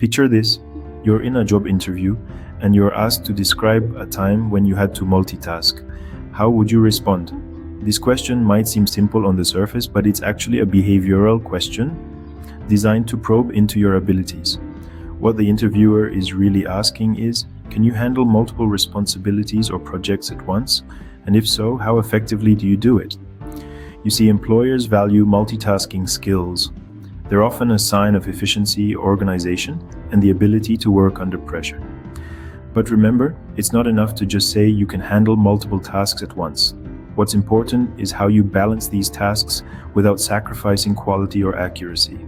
Picture this: you're in a job interview and you're asked to describe a time when you had to multitask. How would you respond? This question might seem simple on the surface, but it's actually a behavioral question designed to probe into your abilities. What the interviewer is really asking is, can you handle multiple responsibilities or projects at once? And if so, how effectively do you do it? You see, employers value multitasking skills. They're often a sign of efficiency, organization, and the ability to work under pressure. But remember, it's not enough to just say you can handle multiple tasks at once. What's important is how you balance these tasks without sacrificing quality or accuracy.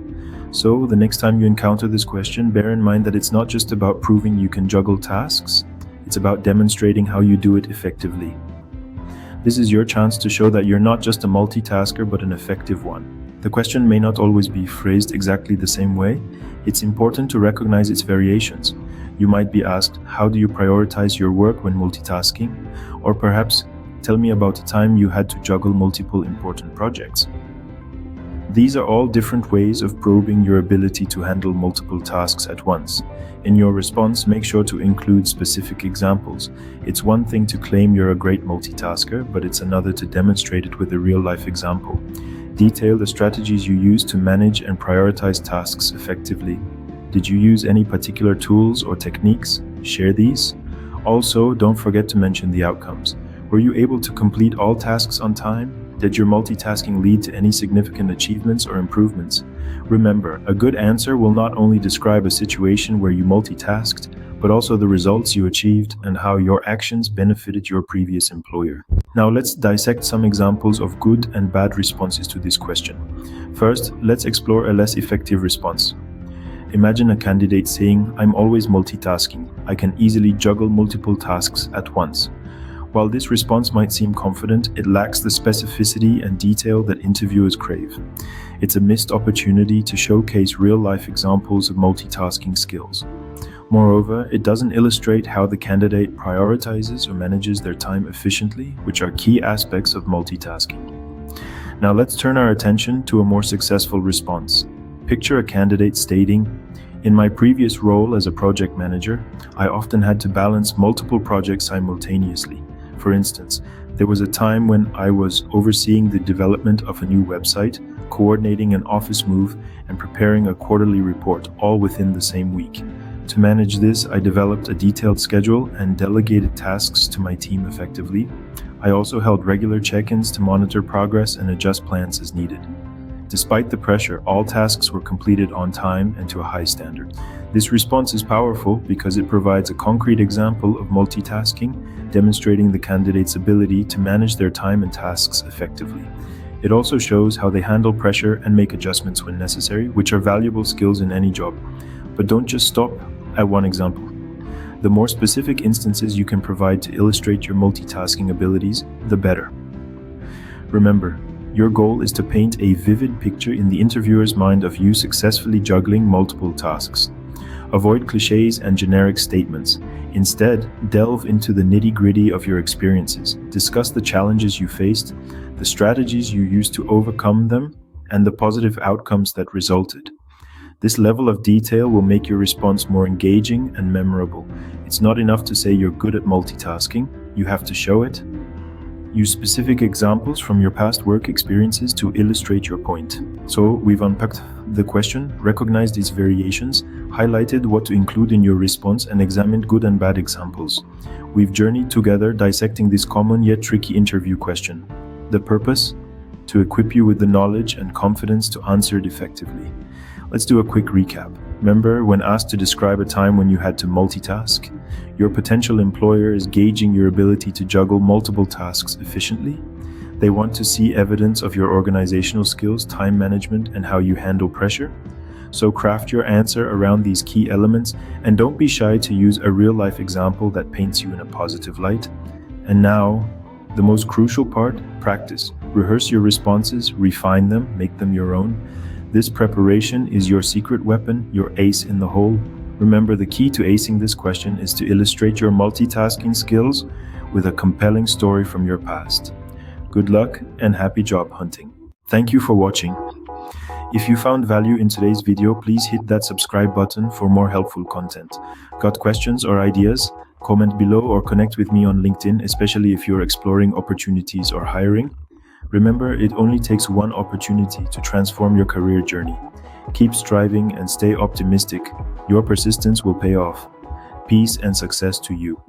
So, the next time you encounter this question, bear in mind that it's not just about proving you can juggle tasks, it's about demonstrating how you do it effectively. This is your chance to show that you're not just a multitasker, but an effective one. The question may not always be phrased exactly the same way. It's important to recognize its variations. You might be asked, how do you prioritize your work when multitasking? Or perhaps, tell me about a time you had to juggle multiple important projects. These are all different ways of probing your ability to handle multiple tasks at once. In your response, make sure to include specific examples. It's one thing to claim you're a great multitasker, but it's another to demonstrate it with a real-life example. Detail the strategies you use to manage and prioritize tasks effectively. Did you use any particular tools or techniques? Share these. Also, don't forget to mention the outcomes. Were you able to complete all tasks on time? Did your multitasking lead to any significant achievements or improvements? Remember, a good answer will not only describe a situation where you multitasked, but also the results you achieved and how your actions benefited your previous employer. Now let's dissect some examples of good and bad responses to this question. First, let's explore a less effective response. Imagine a candidate saying, "I'm always multitasking. I can easily juggle multiple tasks at once." While this response might seem confident, it lacks the specificity and detail that interviewers crave. It's a missed opportunity to showcase real-life examples of multitasking skills. Moreover, it doesn't illustrate how the candidate prioritizes or manages their time efficiently, which are key aspects of multitasking. Now let's turn our attention to a more successful response. Picture a candidate stating, "In my previous role as a project manager, I often had to balance multiple projects simultaneously. For instance, there was a time when I was overseeing the development of a new website, coordinating an office move, and preparing a quarterly report, all within the same week. To manage this, I developed a detailed schedule and delegated tasks to my team effectively. I also held regular check-ins to monitor progress and adjust plans as needed. Despite the pressure, all tasks were completed on time and to a high standard." This response is powerful because it provides a concrete example of multitasking, demonstrating the candidate's ability to manage their time and tasks effectively. It also shows how they handle pressure and make adjustments when necessary, which are valuable skills in any job. But don't just stop at one example. The more specific instances you can provide to illustrate your multitasking abilities, the better. Remember, your goal is to paint a vivid picture in the interviewer's mind of you successfully juggling multiple tasks. Avoid cliches and generic statements. Instead, delve into the nitty-gritty of your experiences. Discuss the challenges you faced, the strategies you used to overcome them, and the positive outcomes that resulted. This level of detail will make your response more engaging and memorable. It's not enough to say you're good at multitasking, you have to show it. Use specific examples from your past work experiences to illustrate your point. So, we've unpacked the question, recognized its variations, highlighted what to include in your response, and examined good and bad examples. We've journeyed together dissecting this common yet tricky interview question. The purpose? To equip you with the knowledge and confidence to answer it effectively. Let's do a quick recap. Remember, when asked to describe a time when you had to multitask, your potential employer is gauging your ability to juggle multiple tasks efficiently. They want to see evidence of your organizational skills, time management, and how you handle pressure. So craft your answer around these key elements, and don't be shy to use a real-life example that paints you in a positive light. And now, the most crucial part, practice. Rehearse your responses, refine them, make them your own. This preparation is your secret weapon, your ace in the hole. Remember, the key to acing this question is to illustrate your multitasking skills with a compelling story from your past. Good luck and happy job hunting. Thank you for watching. If you found value in today's video, please hit that subscribe button for more helpful content. Got questions or ideas? Comment below or connect with me on LinkedIn, especially if you're exploring opportunities or hiring. Remember, it only takes one opportunity to transform your career journey. Keep striving and stay optimistic. Your persistence will pay off. Peace and success to you.